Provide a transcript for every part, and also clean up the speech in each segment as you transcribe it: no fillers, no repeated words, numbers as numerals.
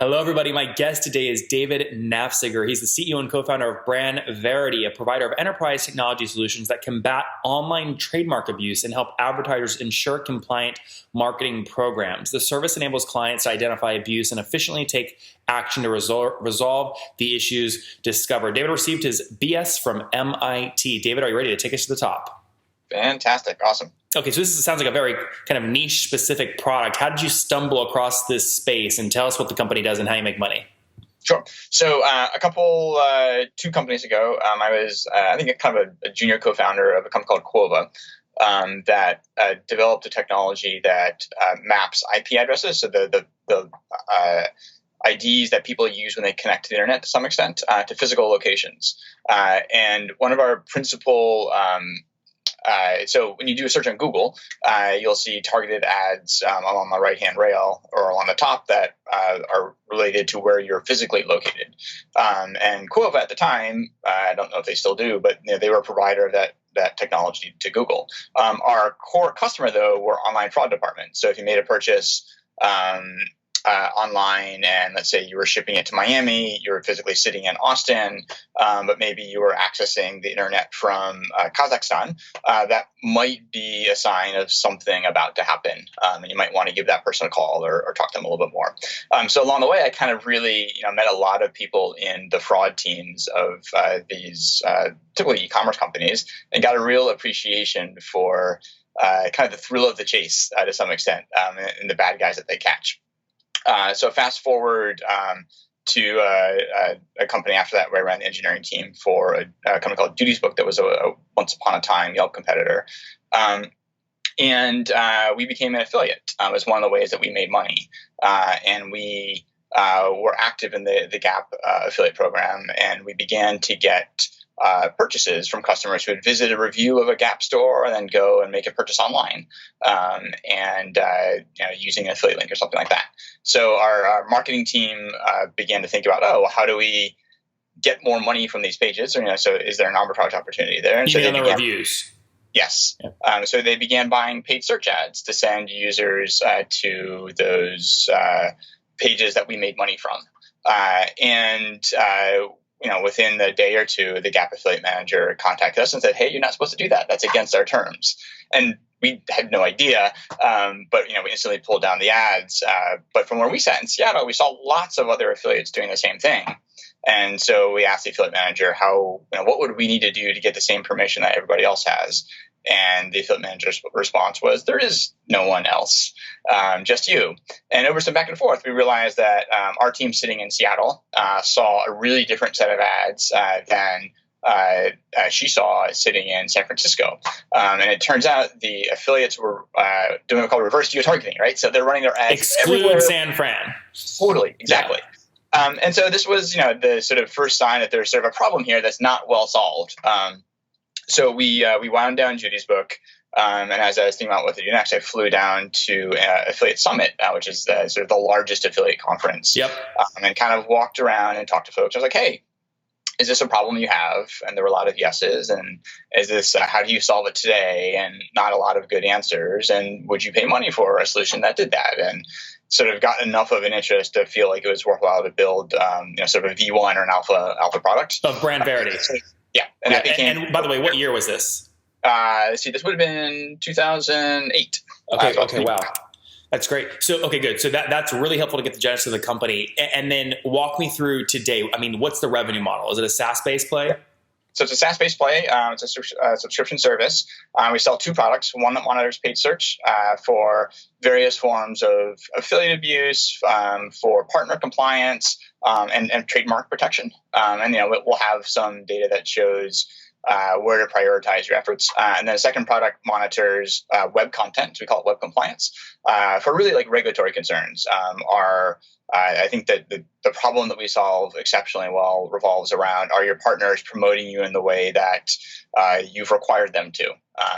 Hello, everybody. My guest today is David Naffziger. He's the CEO and co-founder of BrandVerity, a provider of enterprise technology solutions that combat online trademark abuse and help advertisers ensure compliant marketing programs. The service enables clients to identify abuse and efficiently take action to resolve the issues discovered. David received his BS from MIT. David, are you ready to take us to the top? Fantastic. Awesome. Okay, so this sounds like a very kind of niche specific product. How did you stumble across this space, and tell us what the company does and how you make money? Sure. So two companies ago, I was, I think, kind of a junior co-founder of a company called Quova that developed a technology that maps IP addresses, so the IDs that people use when they connect to the internet to some extent, to physical locations. And one of our principal so when you do a search on Google, you'll see targeted ads along the right-hand rail or along the top that are related to where you're physically located. And Quova at the time, I don't know if they still do, but they were a provider of that technology to Google. Our core customer, though, were online fraud departments. So if you made a purchase online, and let's say you were shipping it to Miami, you were physically sitting in Austin, but maybe you were accessing the internet from Kazakhstan, that might be a sign of something about to happen, and you might want to give that person a call or talk to them a little bit more. So along the way, I kind of really met a lot of people in the fraud teams of these typically e-commerce companies, and got a real appreciation for kind of the thrill of the chase to some extent, and the bad guys that they catch. So fast forward to a company after that where I ran the engineering team for a company called Dutiesbook that was a once upon a time Yelp competitor. And we became an affiliate. It was one of the ways that we made money. And we were active in the Gap affiliate program, and we began to get purchases from customers who had visited a review of a Gap store and then go and make a purchase online, and using an affiliate link or something like that. So our marketing team began to think about, how do we get more money from these pages? Or, so is there an arbitrage opportunity there? And you mean on the reviews? Yes. Yeah. So they began buying paid search ads to send users to those pages that we made money from. Within the day or two, the Gap affiliate manager contacted us and said, "Hey, you're not supposed to do that. That's against our terms." And we had no idea, but we instantly pulled down the ads. But from where we sat in Seattle, we saw lots of other affiliates doing the same thing. And so we asked the affiliate manager what would we need to do to get the same permission that everybody else has? And the affiliate manager's response was, "There is no one else, just you." And over some back and forth, we realized that our team sitting in Seattle saw a really different set of ads than she saw sitting in San Francisco. And it turns out the affiliates were doing what's called reverse geotargeting, right? So they're running their ads everywhere. San Fran. Totally, exactly. Yeah. And so this was, the sort of first sign that there's sort of a problem here that's not well solved. So we wound down Judy's book, and as I was thinking about what to do next, I flew down to Affiliate Summit, which is sort of the largest affiliate conference. Yep. And kind of walked around and talked to folks. I was like, "Hey, is this a problem you have?" And there were a lot of yeses. And is this how do you solve it today? And not a lot of good answers. And would you pay money for a solution that did that? And sort of got enough of an interest to feel like it was worthwhile to build, sort of a V1 or an alpha product of BrandVerity. Yeah. And that became. And by the way, what year was this? Let's see, this would have been 2008. Okay. Wow. That's great. So, okay, good. So that's really helpful to get the genesis of the company. And then walk me through today. I mean, what's the revenue model? Is it a SaaS-based play? Yeah. So it's a SaaS-based play. It's a subscription service. We sell two products, one that monitors paid search for various forms of affiliate abuse, for partner compliance, and trademark protection. And we'll have some data that shows where to prioritize your efforts. And then the second product monitors web content. We call it web compliance for really like regulatory concerns. I think that the problem that we solve exceptionally well revolves around, are your partners promoting you in the way that you've required them to?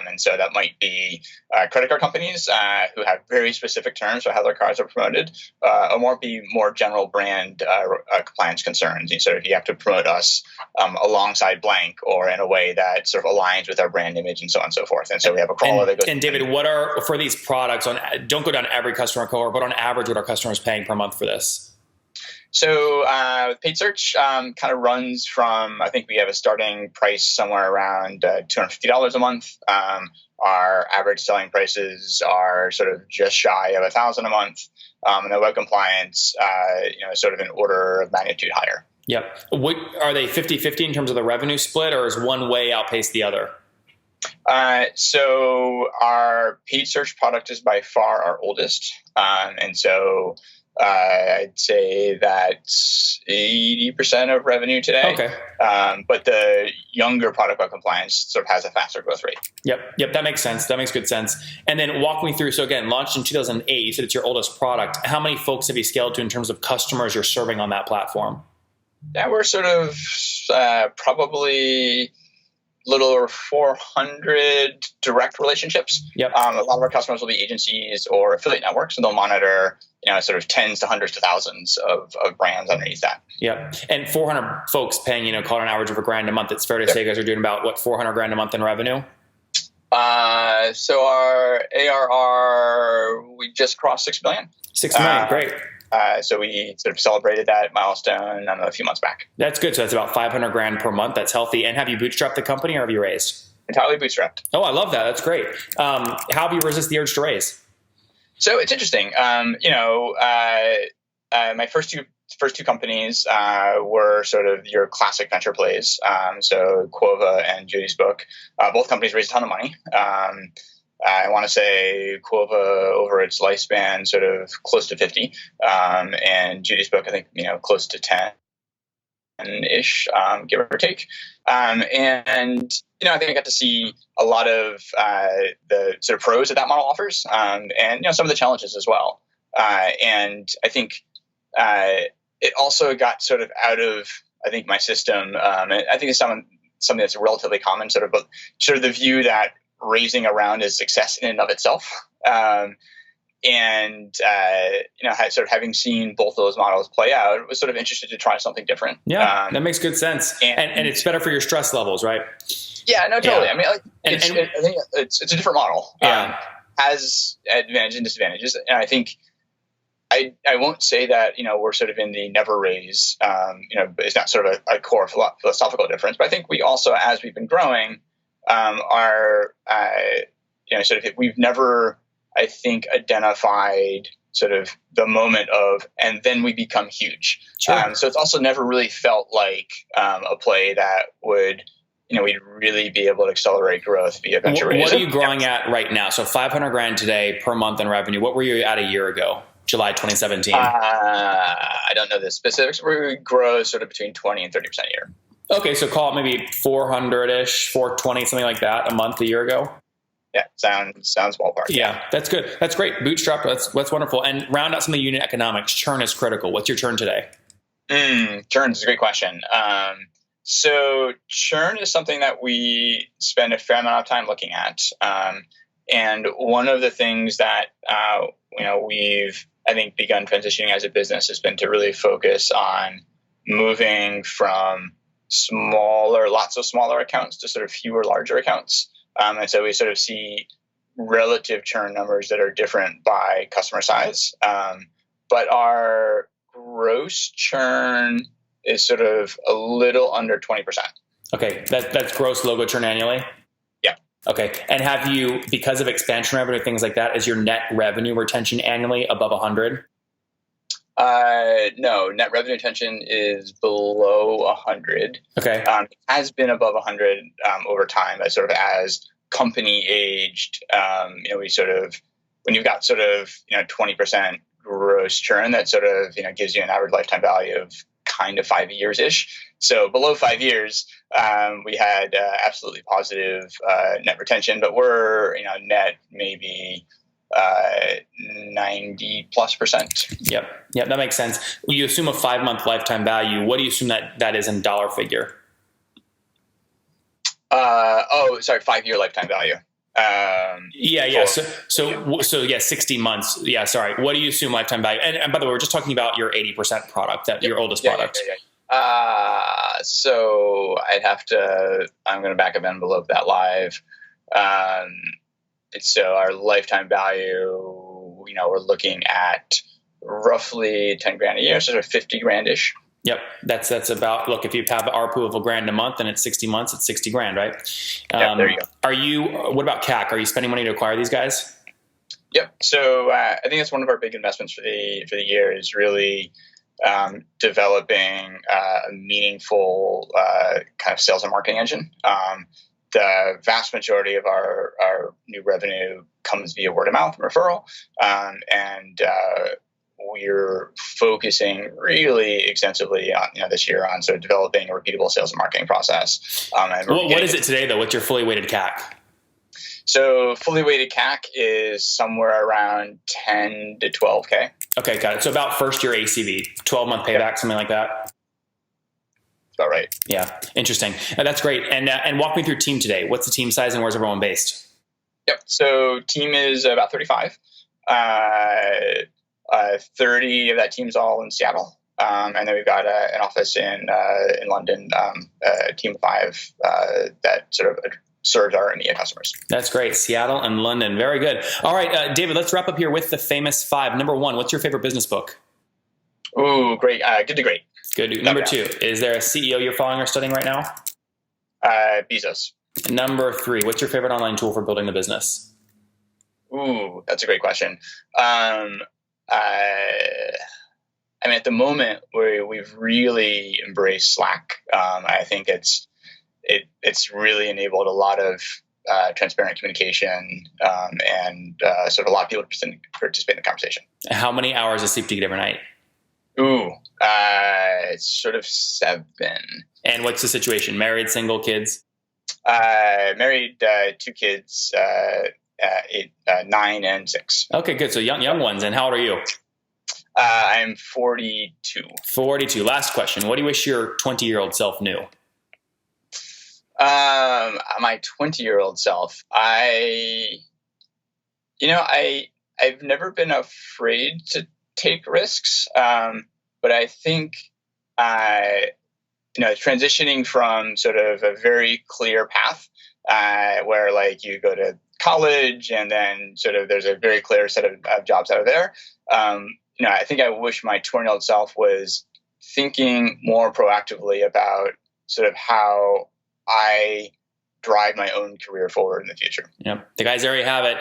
And so that might be credit card companies who have very specific terms for how their cards are promoted, or might be more general brand compliance concerns. So if you have to promote us alongside blank or in a way that sort of aligns with our brand image and so on and so forth. And so we have a crawler that goes. And David, what are, for these products, don't go down every customer cohort, but on average, what are customers paying per month for this? So paid search kind of runs from, I think we have a starting price somewhere around $250 a month. Our average selling prices are sort of just shy of $1,000 a month. And the web compliance, sort of an order of magnitude higher. Yep. What are they 50-50 in terms of the revenue split, or is one way outpace the other? So our paid search product is by far our oldest. And so I'd say that's 80% of revenue today. Okay. But the younger product web compliance sort of has a faster growth rate. Yep. That makes sense. That makes good sense. And then walk me through. So again, launched in 2008, you said it's your oldest product. How many folks have you scaled to in terms of customers you're serving on that platform? Yeah, we're sort of probably little over 400 direct relationships. Yep. A lot of our customers will be agencies or affiliate networks, and they'll monitor, sort of tens to hundreds to thousands of brands underneath that. Yep. And 400 folks paying, call it an average of $1,000 a month. It's fair to say you guys are doing about what, $400,000 a month in revenue? So our ARR, we just crossed 6 million. 6 million. Great. So we sort of celebrated that milestone a few months back. That's good. So that's about $500,000 per month. That's healthy. And have you bootstrapped the company, or have you raised? Entirely bootstrapped. Oh, I love that. That's great. How have you resisted the urge to raise? So it's interesting. My first two companies were sort of your classic venture plays. So Quova and Judy's Book. Both companies raised a ton of money. I want to say Quova over its lifespan sort of close to 50, and Judy's Book, I think, close to 10-ish, give or take. And I think I got to see a lot of the sort of pros that model offers, and some of the challenges as well. And I think it also got sort of out of, I think, my system. I think it's something that's relatively common, sort of the view that raising a round is success in and of itself. Sort of having seen both of those models play out, I was sort of interested to try something different. Yeah, that makes good sense. And it's better for your stress levels, right? Yeah, no, totally. Yeah. I think it's a different model. Yeah. Has advantages and disadvantages. And I think I won't say that, we're sort of in the never raise, it's not sort of a core philosophical difference, but I think we also, as we've been growing, we've never, I think, identified sort of the moment of, and then we become huge. Sure. So it's also never really felt like a play that would, we'd really be able to accelerate growth via venture raise. What are you growing at right now? So $500,000 today per month in revenue. What were you at a year ago, July 2017? I don't know the specifics. We grow sort of between 20 and 30% a year. Okay, so call it maybe 400-ish, 420, something like that a month a year ago. Yeah, sounds ballpark. Yeah, that's good. That's great. Bootstrap, that's wonderful. And round out some of the unit economics. Churn is critical. What's your churn today? Churn is a great question. So churn is something that we spend a fair amount of time looking at. And one of the things that we've, I think, begun transitioning as a business has been to really focus on moving from lots of smaller accounts to sort of fewer larger accounts. And so we sort of see relative churn numbers that are different by customer size. But our gross churn is sort of a little under 20%. Okay. That's gross logo churn annually? Yeah. Okay. And have you, because of expansion revenue, things like that, is your net revenue retention annually above 100? No, net revenue retention is below 100. Okay. It has been above 100 over time, as company aged. We sort of, when you've got sort of 20% gross churn, that sort of gives you an average lifetime value of kind of 5 years ish. So below 5 years, we had absolutely positive net retention, but we're net maybe 90+%. Yep, that makes sense. You assume a 5-month lifetime value. What do you assume that is in dollar figure? 5-year lifetime value. Yeah. So 60 months. Yeah, sorry. What do you assume lifetime value? And by the way, we're just talking about your 80% product, your oldest product. So I'm going to back up envelope that live. So our lifetime value, we're looking at roughly 10 grand a year, so sort of 50 grand-ish. Yep. That's about, look, if you have ARPU of $1,000 a month and it's 60 months, it's 60 grand, right? Yeah, there you go. What about CAC? Are you spending money to acquire these guys? Yep. So I think that's one of our big investments for the year is really developing a meaningful kind of sales and marketing engine. The vast majority of our new revenue comes via word of mouth and referral, and we're focusing really extensively on this year on sort of developing a repeatable sales and marketing process. What is it today though? What's your fully weighted CAC? So fully weighted CAC is somewhere around 10 to 12K. Okay, got it. So about first year ACV, 12-month payback, something like that. That's about right. Yeah, interesting. That's great. And walk me through team today. What's the team size and where's everyone based? Yep. So team is about 35. 30 of that team's all in Seattle. And then we've got an office in London, a team of 5 that sort of serves our EMEA customers. That's great. Seattle and London. Very good. All right, David, let's wrap up here with the famous 5. Number 1, what's your favorite business book? Ooh, great. Good to Great. Good. Number 2, is there a CEO you're following or studying right now? Bezos. Number 3, what's your favorite online tool for building the business? Ooh, that's a great question. I mean, at the moment, we've really embraced Slack. I think it's really enabled a lot of transparent communication and sort of a lot of people to participate in the conversation. How many hours of sleep do you get every night? Ooh, it's sort of 7. And what's the situation? Married, single, kids? Married, 2 kids, 9 and 6. Okay, good. So young ones. And how old are you? I'm 42. 42. Last question. What do you wish your 20-year-old self knew? My 20-year-old self, I've never been afraid to take risks. But I think, transitioning from sort of a very clear path, where like you go to college and then sort of there's a very clear set of jobs out of there. I think I wish my 20-year-old self was thinking more proactively about sort of how I drive my own career forward in the future. Yep. The guys, there you have it.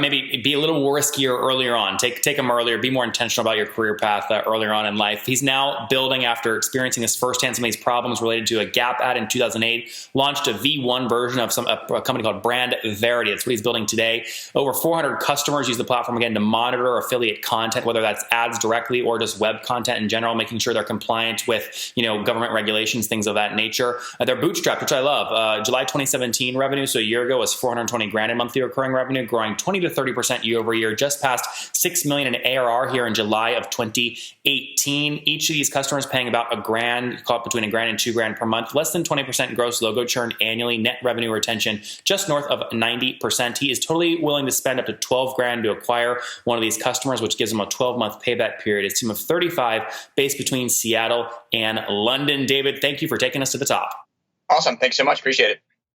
Maybe be a little riskier earlier on. Take them earlier. Be more intentional about your career path earlier on in life. He's now building, after experiencing this firsthand, some of these problems related to a Gap ad in 2008, launched a V1 version of a company called BrandVerity. That's what he's building today. Over 400 customers use the platform, again, to monitor affiliate content, whether that's ads directly or just web content in general, making sure they're compliant with government regulations, things of that nature. They're bootstrapped, which I love. July 2017 revenue, so a year ago, was 420 grand in monthly recurring revenue, growing 20 to 30% year over year, just past 6 million in ARR here in July of 2018. Each of these customers paying about $1,000, call it between $1,000 and $2,000 per month, less than 20% gross logo churn annually, net revenue retention just north of 90%. He is totally willing to spend up to 12 grand to acquire one of these customers, which gives him a 12-month payback period. His team of 35 based between Seattle and London. David, thank you for taking us to the top. Awesome. Thanks so much. Appreciate it.